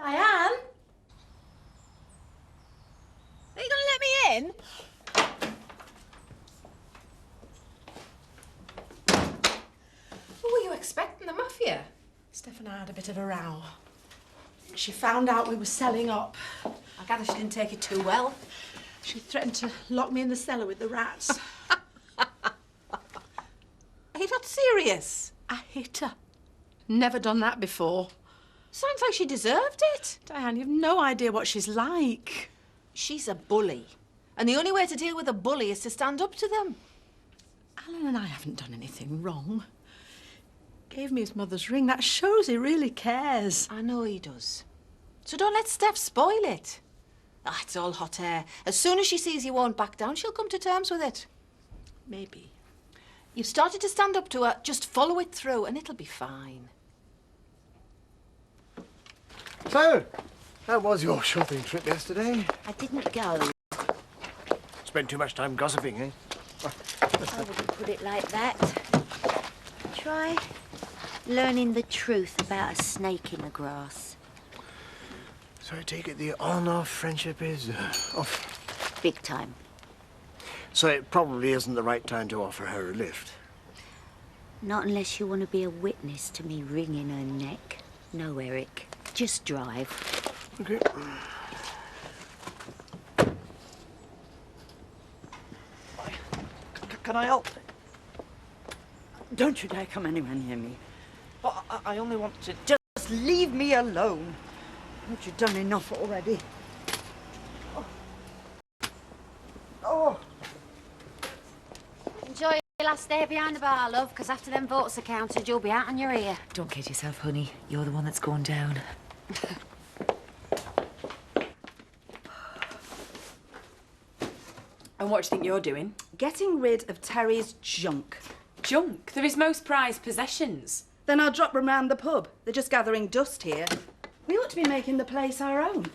Diane? Are you going to let me in? Who were you expecting, the mafia? Steph and I had a bit of a row. She found out we were selling up. I gather she didn't take it too well. She threatened to lock me in the cellar with the rats. Are you not serious? I hit her. Never done that before. Sounds like she deserved it. Diane, you've no idea what she's like. She's a bully. And the only way to deal with a bully is to stand up to them. Alan and I haven't done anything wrong. Gave me his mother's ring. That shows he really cares. I know he does. So don't let Steph spoil it. Ah, it's all hot air. As soon as she sees you won't back down, she'll come to terms with it. Maybe. You've started to stand up to her. Just follow it through and it'll be fine. So, how was your shopping trip yesterday? I didn't go. Spent too much time gossiping, eh? I wouldn't put it like that. Try learning the truth about a snake in the grass. So I take it the on-off friendship is off. Big time. So it probably isn't the right time to offer her a lift. Not unless you want to be a witness to me wringing her neck. No, Eric. Just drive. Okay. Can I help? Don't you dare come anywhere near me. But I only want to... Just leave me alone. Haven't you done enough already? Oh. Enjoy your last day behind the bar, love, because after them votes are counted, you'll be out on your ear. Don't kid yourself, honey. You're the one that's gone down. And what do you think you're doing? Getting rid of Terry's junk. Junk. They're his most prized possessions. Then I'll drop them round the pub. They're just gathering dust here. We ought to be making the place our own.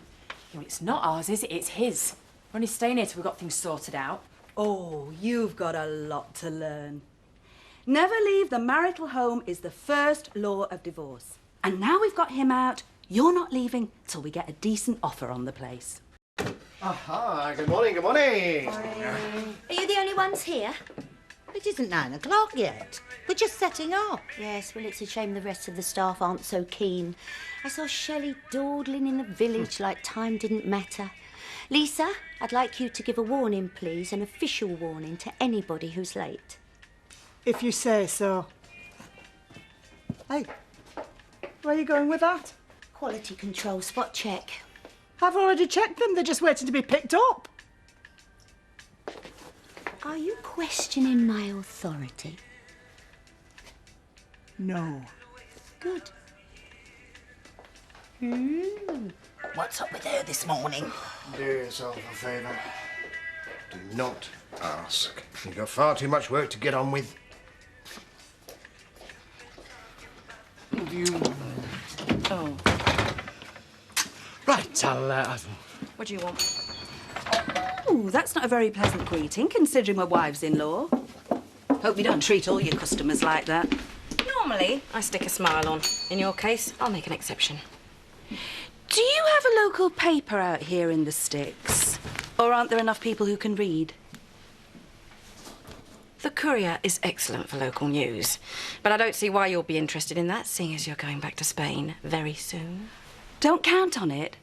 No, it's not ours, is it? It's his. We're only staying here till we've got things sorted out. Oh, you've got a lot to learn. Never leave the marital home is the first law of divorce. And now we've got him out, you're not leaving till we get a decent offer on the place. Aha, good morning, good morning. Are you the only ones here? It isn't 9 o'clock yet. We're just setting up. Yes, well, it's a shame the rest of the staff aren't so keen. I saw Shelley dawdling in the village like time didn't matter. Lisa, I'd like you to give a warning, please, an official warning to anybody who's late. If you say so. Hey, where are you going with that? Quality control spot check. I've already checked them. They're just waiting to be picked up. Are you questioning my authority? No. Good. What's up with her this morning? Do yourself a favour. Do not ask. You've got far too much work to get on with. Oh. Right, What do you want? Oh, that's not a very pleasant greeting, considering we're wives-in-law. Hope you don't treat all your customers like that. Normally, I stick a smile on. In your case, I'll make an exception. Do you have a local paper out here in the sticks? Or aren't there enough people who can read? The Courier is excellent for local news, but I don't see why you'll be interested in that, seeing as you're going back to Spain very soon. Don't count on it.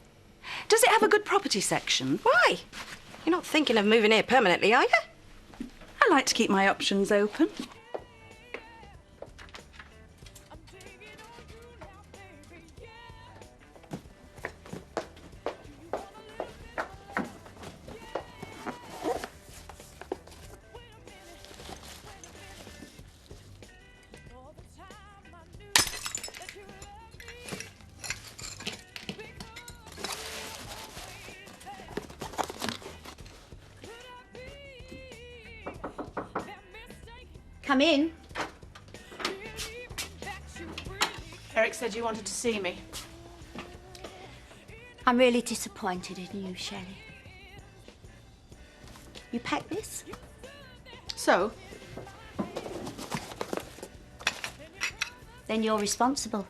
Does it have a good property section? Why? You're not thinking of moving here permanently, are you? I like to keep my options open. Come in. Eric said you wanted to see me. I'm really disappointed in you, Shelley. You packed this? So? Then you're responsible.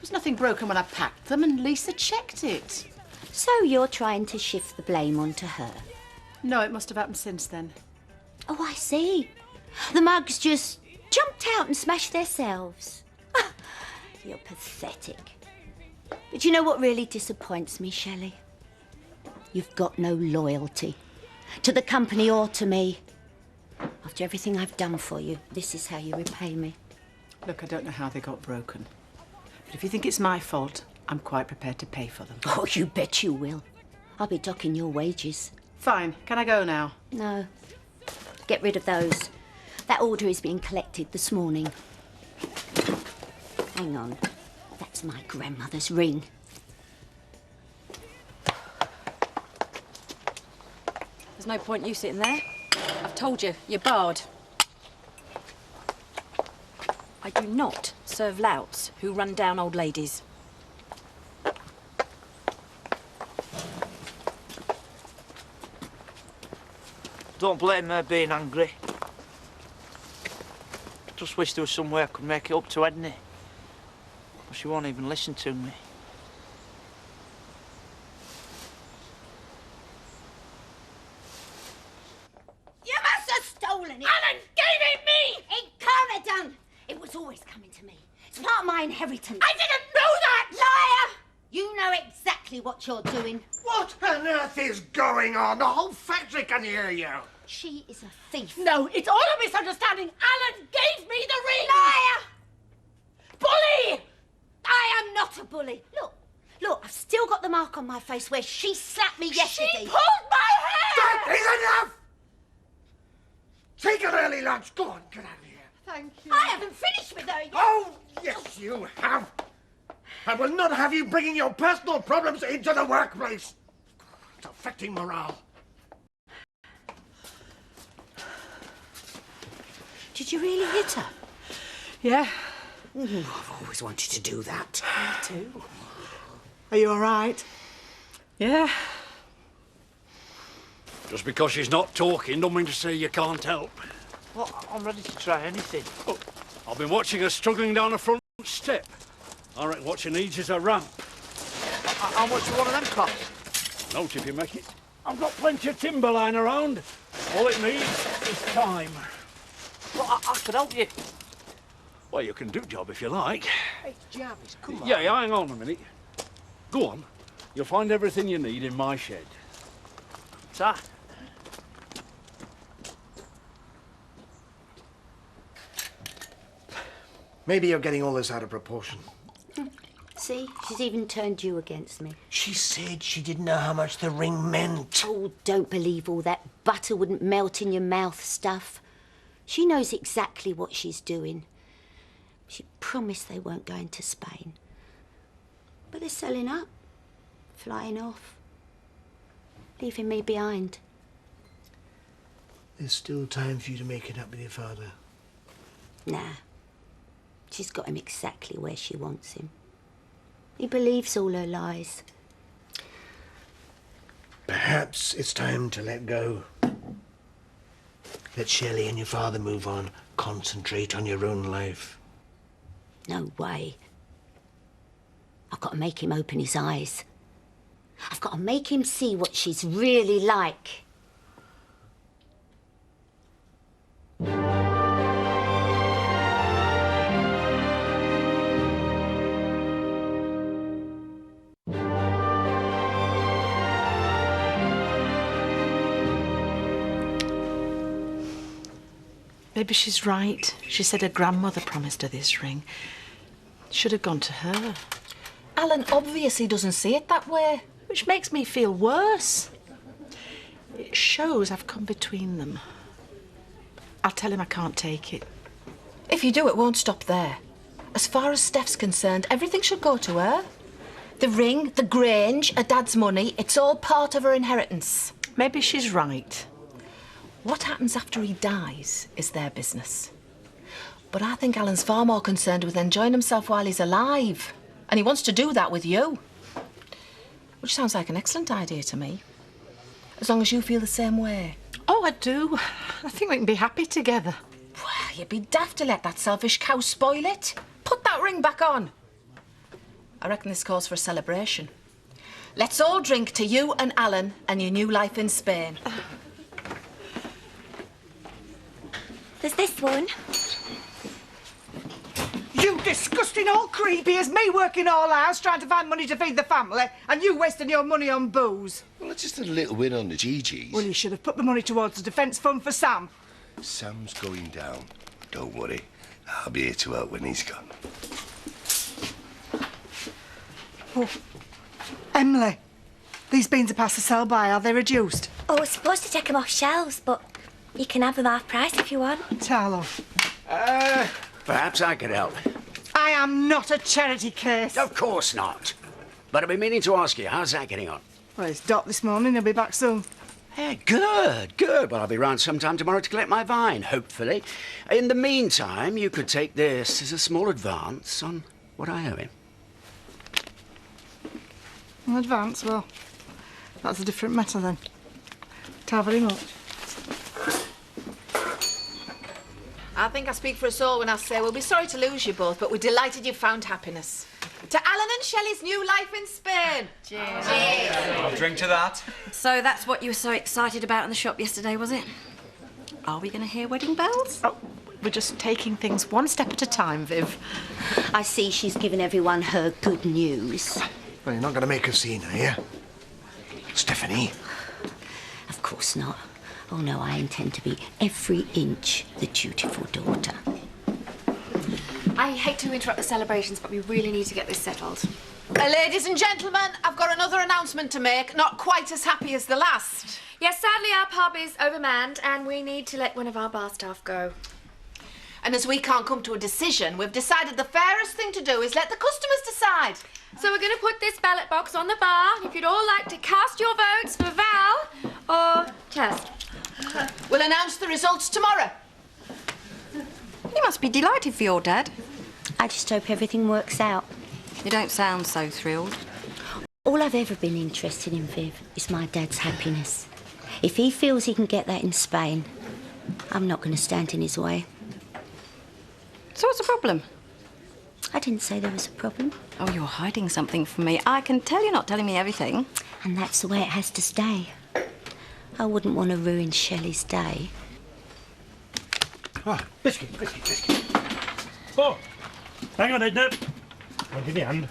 was nothing broken when I packed them and Lisa checked it. So you're trying to shift the blame onto her? No, it must have happened since then. Oh, I see. The mugs just jumped out and smashed themselves. You're pathetic. But you know what really disappoints me, Shelley? You've got no loyalty. To the company or to me. After everything I've done for you, this is how you repay me. Look, I don't know how they got broken. But if you think it's my fault, I'm quite prepared to pay for them. Oh, you bet you will. I'll be docking your wages. Fine. Can I go now? No. Get rid of those. That order is being collected this morning. Hang on. That's my grandmother's ring. There's no point you sitting there. I've told you, you're barred. I do not serve louts who run down old ladies. Don't blame her being angry. Just wish there was some way I could make it up to Edney. But she won't even listen to me. You must have stolen it! Alan gave it me! He can't have done! It was always coming to me. It's part of my inheritance. I didn't know that! Liar! You know exactly what you're doing. What on earth is going on? The whole factory can hear you. She is a thief. No, it's all a misunderstanding. Alan gave me the ring! Liar! Bully! I am not a bully. Look, I've still got the mark on my face where she slapped me yesterday. She pulled my hair! That is enough! Take an early lunch. Go on, get out of here. Thank you. I haven't finished with her yet. Oh, yes, you have. I will not have you bringing your personal problems into the workplace. It's affecting morale. Did you really hit her? Yeah. I've always wanted to do that. Me too. Are you all right? Yeah. Just because she's not talking don't mean to say you can't help. Well, I'm ready to try anything. Oh, I've been watching her struggling down a front step. I reckon what she needs is a ramp. How much do one of them cost? Note if you make it. I've got plenty of timber lying around. All it needs is time. Well, I could help you. Well, you can do job if you like. Hey, Jarvis, come on. Yeah, hang on a minute. Go on. You'll find everything you need in my shed. Sir? Maybe you're getting all this out of proportion. See, she's even turned you against me. She said she didn't know how much the ring meant. Oh, don't believe all that butter wouldn't melt in your mouth stuff. She knows exactly what she's doing. She promised they weren't going to Spain. But they're selling up, flying off, leaving me behind. There's still time for you to make it up with your father. Nah, she's got him exactly where she wants him. He believes all her lies. Perhaps it's time to let go. Let Shelley and your father move on. Concentrate on your own life. No way. I've got to make him open his eyes. I've got to make him see what she's really like. Maybe she's right. She said her grandmother promised her this ring. Should have gone to her. Alan obviously doesn't see it that way, which makes me feel worse. It shows I've come between them. I'll tell him I can't take it. If you do, it won't stop there. As far as Steph's concerned, everything should go to her. The ring, the Grange, her dad's money, it's all part of her inheritance. Maybe she's right. What happens after he dies is their business. But I think Alan's far more concerned with enjoying himself while he's alive. And he wants to do that with you. Which sounds like an excellent idea to me. As long as you feel the same way. Oh, I do. I think we can be happy together. Well, you'd be daft to let that selfish cow spoil it. Put that ring back on. I reckon this calls for a celebration. Let's all drink to you and Alan and your new life in Spain. There's this one. You disgusting old creepy as me working all hours trying to find money to feed the family and you wasting your money on booze. Well, it's just a little win on the GGs. Well, you should have put the money towards the defence fund for Sam. Sam's going down. Don't worry. I'll be here to help when he's gone. Oh. Emily, these beans are past the sell-by. Are they reduced? Oh, we're supposed to take them off shelves, but you can have them half price if you want. Tarlo. Perhaps I could help. I am not a charity case. Of course not. But I've been meaning to ask you, how's that getting on? Well, it's Doc this morning. He'll be back soon. Yeah, good, good. Well, I'll be round sometime tomorrow to collect my vine, hopefully. In the meantime, you could take this as a small advance on what I owe him. In advance? Well, that's a different matter then. Ta very much. I think I speak for us all when I say we'll be sorry to lose you both, but we're delighted you've found happiness. To Alan and Shelley's new life in Spain. Cheers. Cheers. I'll drink to that. So that's what you were so excited about in the shop yesterday, was it? Are we going to hear wedding bells? Oh, we're just taking things one step at a time, Viv. I see she's given everyone her good news. Well, you're not going to make a scene, are you? Stephanie? Of course not. Oh, no, I intend to be every inch the dutiful daughter. I hate to interrupt the celebrations, but we really need to get this settled. Ladies and gentlemen, I've got another announcement to make, not quite as happy as the last. Yes, sadly our pub is overmanned and we need to let one of our bar staff go. And as we can't come to a decision, we've decided the fairest thing to do is let the customers decide. So we're going to put this ballot box on the bar. If you'd all like to cast your votes for Val or Tess. We'll announce the results tomorrow. You must be delighted for your dad. I just hope everything works out. You don't sound so thrilled. All I've ever been interested in, Viv, is my dad's happiness. If he feels he can get that in Spain, I'm not going to stand in his way. So what's the problem? I didn't say there was a problem. Oh, you're hiding something from me. I can tell you're not telling me everything. And that's the way it has to stay. I wouldn't want to ruin Shelley's day. Ah, biscuit. Oh, hang on, Edna. I'll give you a hand.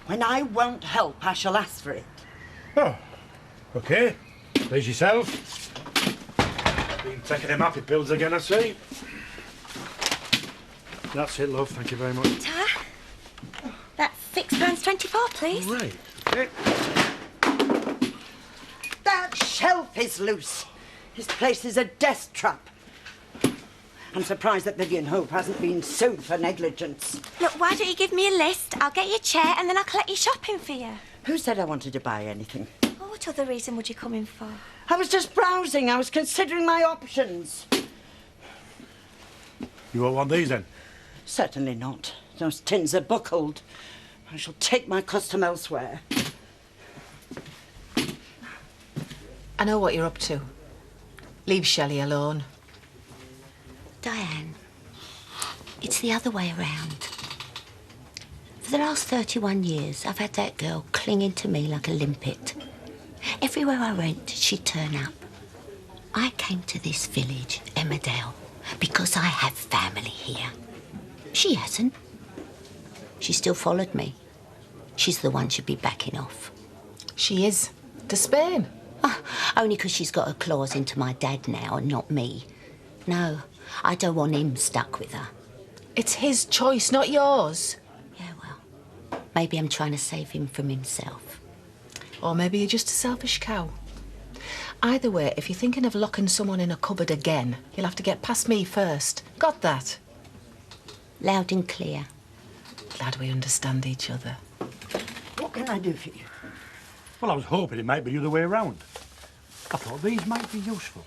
When I won't help, I shall ask for it. Oh, OK. Please yourself. Been taking them happy pills again, I see. That's it, love. Thank you very much. Ta, that's £6.24, please. Right. That shelf is loose. This place is a death trap. I'm surprised that Vivian Hope hasn't been sued for negligence. Look, why don't you give me a list? I'll get you a chair and then I'll collect your shopping for you. Who said I wanted to buy anything? Oh, what other reason would you come in for? I was just browsing. I was considering my options. You won't want these, then? Certainly not. Those tins are buckled. I shall take my custom elsewhere. I know what you're up to. Leave Shelley alone. Diane, it's the other way around. For the last 31 years, I've had that girl clinging to me like a limpet. Everywhere I went, she'd turn up. I came to this village, Emmerdale, because I have family here. She hasn't. She still followed me. She's the one should be backing off. She is. To Spain. Oh, only because she's got her claws into my dad now and not me. No, I don't want him stuck with her. It's his choice, not yours. Yeah, well, maybe I'm trying to save him from himself. Or maybe you're just a selfish cow. Either way, if you're thinking of locking someone in a cupboard again, you'll have to get past me first. Got that? Loud and clear. Glad we understand each other. What can I do for you? Well, I was hoping it might be the other way around. I thought these might be useful.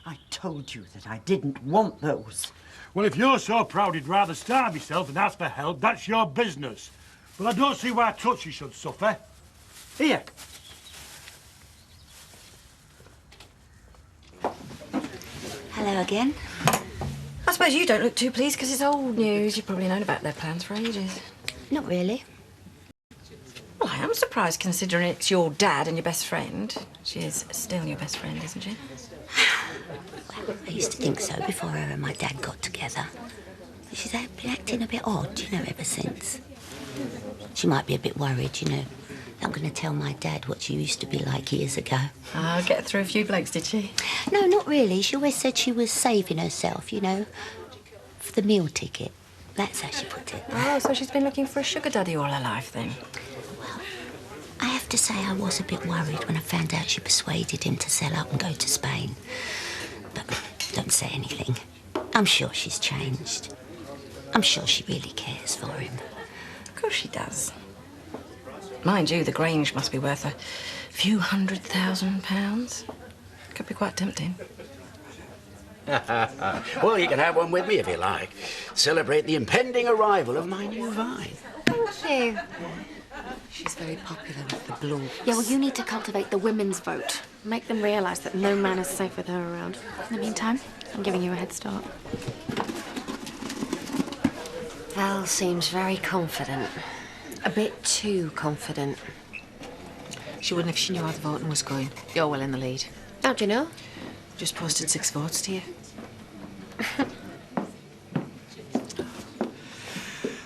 I told you that I didn't want those. Well, if you're so proud you'd rather starve yourself than ask for help, that's your business. But I don't see why Touchy should suffer. Here. Hello again. I suppose you don't look too pleased because it's old news. You've probably known about their plans for ages. Not really. Well, I am surprised considering it's your dad and your best friend. She is still your best friend, isn't she? Well, I used to think so before her and my dad got together. She's been acting a bit odd, you know, ever since. She might be a bit worried, you know. I'm going to tell my dad what she used to be like years ago. Ah, get through a few blokes, did she? No, not really. She always said she was saving herself, you know, for the meal ticket. That's how she put it. Oh, so she's been looking for a sugar daddy all her life, then? Well, I have to say I was a bit worried when I found out she persuaded him to sell up and go to Spain. But don't say anything. I'm sure she's changed. I'm sure she really cares for him. Of course she does. Mind you, the Grange must be worth a few £100,000. Could be quite tempting. Well, you can have one with me if you like. Celebrate the impending arrival of my new vine. Thank you. She's very popular with the blokes. Yeah, well, you need to cultivate the women's vote. Make them realise that no man is safe with her around. In the meantime, I'm giving you a head start. Val seems very confident. A bit too confident. She wouldn't if she knew how the voting was going. You're well in the lead. How do you know? Just posted 6 votes to you.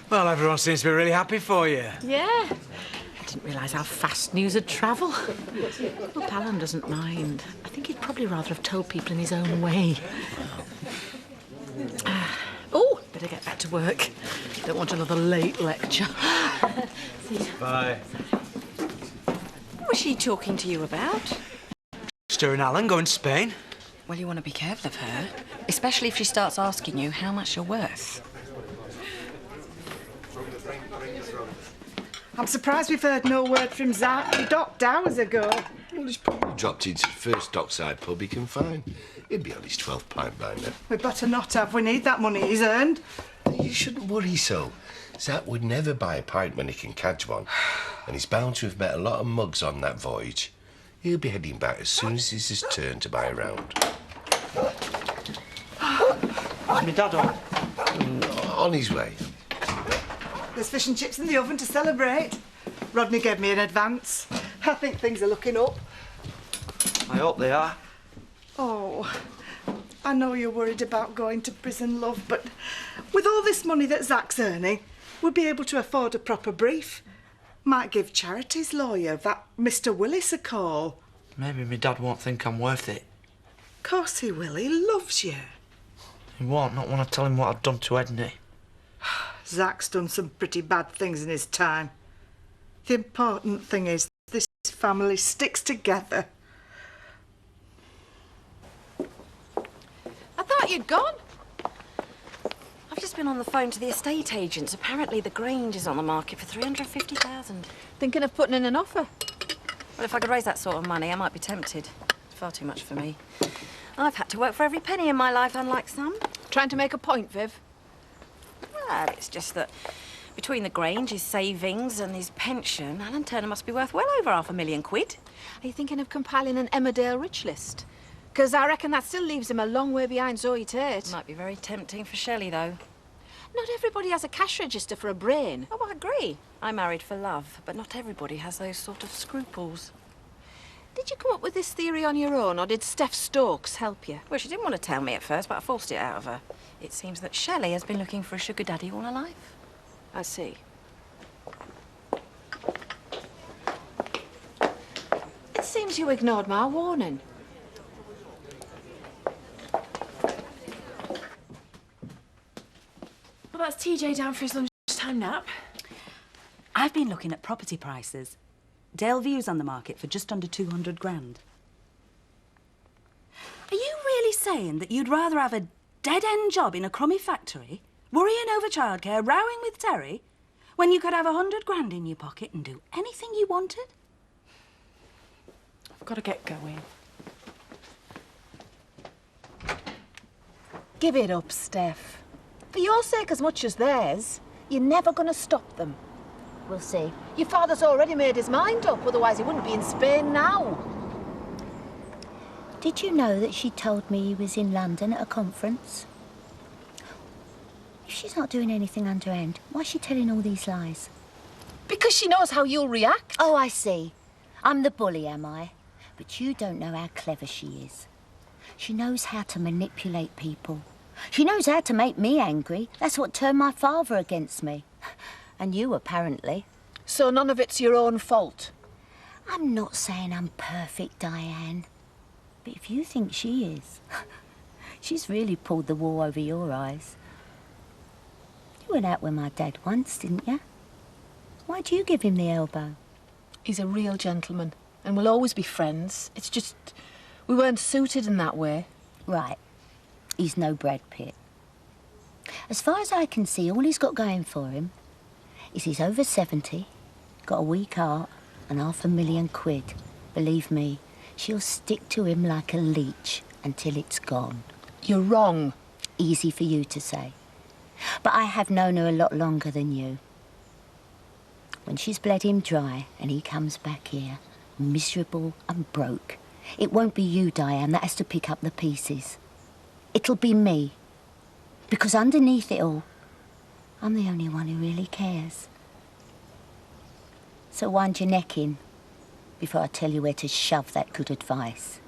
Well, everyone seems to be really happy for you. Yeah. I didn't realise how fast news would travel. Well, Pallan doesn't mind. I think he'd probably rather have told people in his own way. Oh, better get back to work. Don't want another late lecture. See ya. Bye. What was she talking to you about? Stu and Alan going to Spain. Well, you want to be careful of her, especially if she starts asking you how much you're worth. I'm surprised we've heard no word from Zach. He docked hours ago. Well, he's probably dropped into the first dockside pub he can find. He'll be on his 12th pint by now. We better not have. We need that money he's earned. You shouldn't worry so. Zach would never buy a pint when he can catch one. And he's bound to have met a lot of mugs on that voyage. He'll be heading back as soon as it's his turn to buy a round. Is my dad on? On his way. There's fish and chips in the oven to celebrate. Rodney gave me an advance. I think things are looking up. I hope they are. Oh, I know you're worried about going to prison, love, but with all this money that Zach's earning, we'll be able to afford a proper brief. Might give Charity's lawyer, that Mr. Willis, a call. Maybe my dad won't think I'm worth it. Of course he will. He loves you. He won't, not when I tell him what I've done to Edney. Zach's done some pretty bad things in his time. The important thing is this family sticks together. I thought you'd gone. I've just been on the phone to the estate agents. Apparently the Grange is on the market for $350,000. Thinking of putting in an offer? Well, if I could raise that sort of money, I might be tempted. It's far too much for me. I've had to work for every penny in my life, unlike some. Trying to make a point, Viv? Well, it's just that between the Grange, his savings and his pension, Alan Turner must be worth well over £500,000. Are you thinking of compiling an Emmerdale rich list? Because I reckon that still leaves him a long way behind Zoe Tate. Might be very tempting for Shelley, though. Not everybody has a cash register for a brain. Oh, I agree. I married for love, but not everybody has those sort of scruples. Did you come up with this theory on your own, or did Steph Stokes help you? Well, she didn't want to tell me at first, but I forced it out of her. It seems that Shelley has been looking for a sugar daddy all her life. I see. It seems you ignored my warning. Well, that's TJ down for his lunchtime nap. I've been looking at property prices. Dale View's on the market for just under 200 grand. Are you really saying that you'd rather have a dead-end job in a crummy factory, worrying over childcare, rowing with Terry, when you could have 100 grand in your pocket and do anything you wanted? I've got to get going. Give it up, Steph. For your sake as much as theirs, you're never going to stop them. We'll see. Your father's already made his mind up, otherwise he wouldn't be in Spain now. Did you know that she told me he was in London at a conference? If She's not doing anything underhand. Why is she telling all these lies? Because she knows how you'll react. Oh, I see. I'm the bully, am I? But you don't know how clever she is. She knows how to manipulate people. She knows how to make me angry. That's what turned my father against me. And you, apparently. So none of it's your own fault? I'm not saying I'm perfect, Diane. But if you think she is, she's really pulled the wool over your eyes. You went out with my dad once, didn't you? Why'd you give him the elbow? He's a real gentleman, and we'll always be friends. It's just, we weren't suited in that way. Right. He's no Brad Pitt. As far as I can see, all he's got going for him is he's over 70, got a weak heart, and £500,000. Believe me, she'll stick to him like a leech until it's gone. You're wrong. Easy for you to say. But I have known her a lot longer than you. When she's bled him dry and he comes back here, miserable and broke, it won't be you, Diane, that has to pick up the pieces. It'll be me. Because underneath it all, I'm the only one who really cares. So wind your neck in before I tell you where to shove that good advice.